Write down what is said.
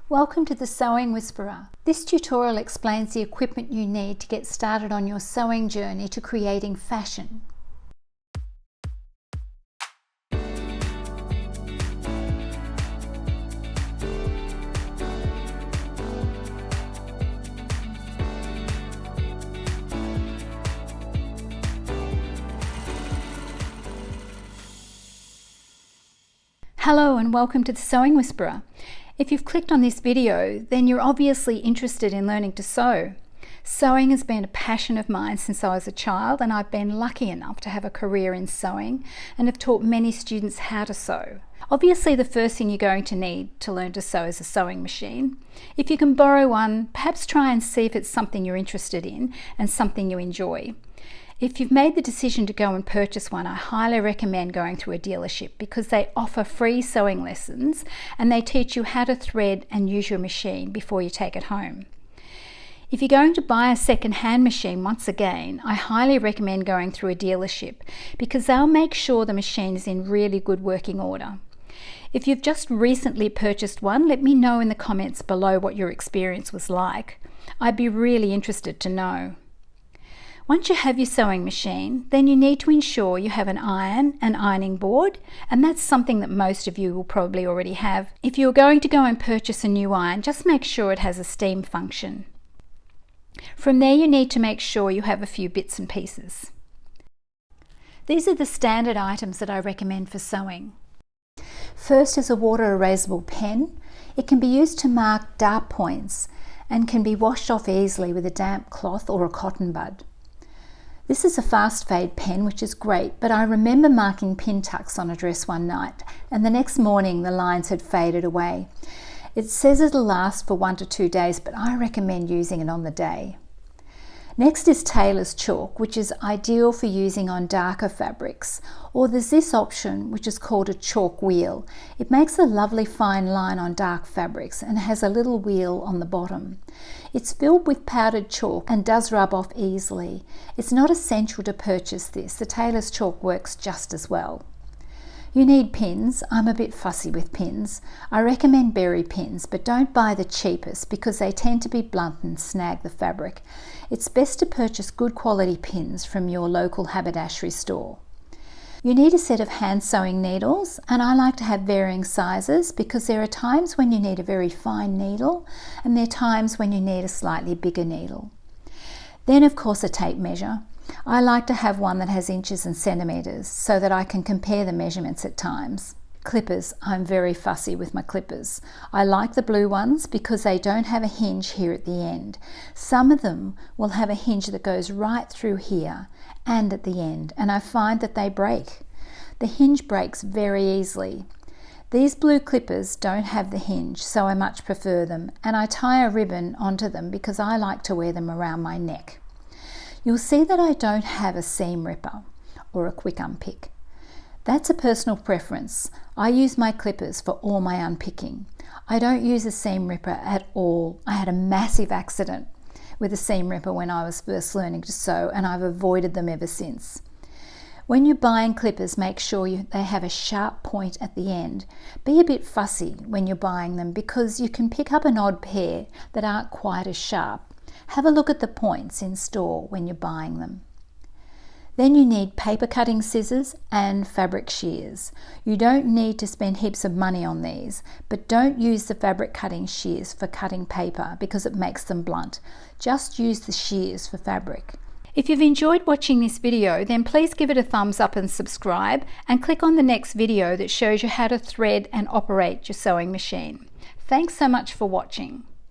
Welcome to the Sewing Whisperer. This tutorial explains the equipment you need to get started on your sewing journey to creating fashion. Hello and welcome to the Sewing Whisperer. If you've clicked on this video, then you're obviously interested in learning to sew. Sewing has been a passion of mine since I was a child, and I've been lucky enough to have a career in sewing and have taught many students how to sew. Obviously, the first thing you're going to need to learn to sew is a sewing machine. If you can borrow one, perhaps try and see if it's something you're interested in and something you enjoy. If you've made the decision to go and purchase one, I highly recommend going through a dealership because they offer free sewing lessons and they teach you how to thread and use your machine before you take it home. If you're going to buy a second-hand machine, once again, I highly recommend going through a dealership because they'll make sure the machine is in really good working order. If you've just recently purchased one, let me know in the comments below what your experience was like. I'd be really interested to know. Once you have your sewing machine, then you need to ensure you have an iron and ironing board, and that's something that most of you will probably already have. If you're going to go and purchase a new iron, just make sure it has a steam function. From there, you need to make sure you have a few bits and pieces. These are the standard items that I recommend for sewing. First is a water erasable pen. It can be used to mark dart points and can be washed off easily with a damp cloth or a cotton bud. This is a fast fade pen, which is great, but I remember marking pin tucks on a dress one night and the next morning the lines had faded away. It says it'll last for 1 to 2 days, but I recommend using it on the day. Next is tailor's chalk, which is ideal for using on darker fabrics, or there's this option which is called a chalk wheel. It makes a lovely fine line on dark fabrics and has a little wheel on the bottom. It's filled with powdered chalk and does rub off easily. It's not essential to purchase this. The tailor's chalk works just as well. You need pins. I'm a bit fussy with pins. I recommend berry pins, but don't buy the cheapest because they tend to be blunt and snag the fabric. It's best to purchase good quality pins from your local haberdashery store. You need a set of hand sewing needles, and I like to have varying sizes because there are times when you need a very fine needle and there are times when you need a slightly bigger needle. Then of course a tape measure. I like to have one that has inches and centimetres so that I can compare the measurements at times. Clippers. I'm very fussy with my clippers. I like the blue ones because they don't have a hinge here at the end. Some of them will have a hinge that goes right through here and at the end, and I find that they break. The hinge breaks very easily. These blue clippers don't have the hinge, so I much prefer them, and I tie a ribbon onto them because I like to wear them around my neck. You'll see that I don't have a seam ripper or a quick unpick. That's a personal preference. I use my clippers for all my unpicking. I don't use a seam ripper at all. I had a massive accident with a seam ripper when I was first learning to sew, and I've avoided them ever since. When you're buying clippers, make sure they have a sharp point at the end. Be a bit fussy when you're buying them because you can pick up an odd pair that aren't quite as sharp. Have a look at the points in store when you're buying them. Then you need paper cutting scissors and fabric shears. You don't need to spend heaps of money on these, but don't use the fabric cutting shears for cutting paper because it makes them blunt. Just use the shears for fabric. If you've enjoyed watching this video, then please give it a thumbs up and subscribe, and click on the next video that shows you how to thread and operate your sewing machine. Thanks so much for watching.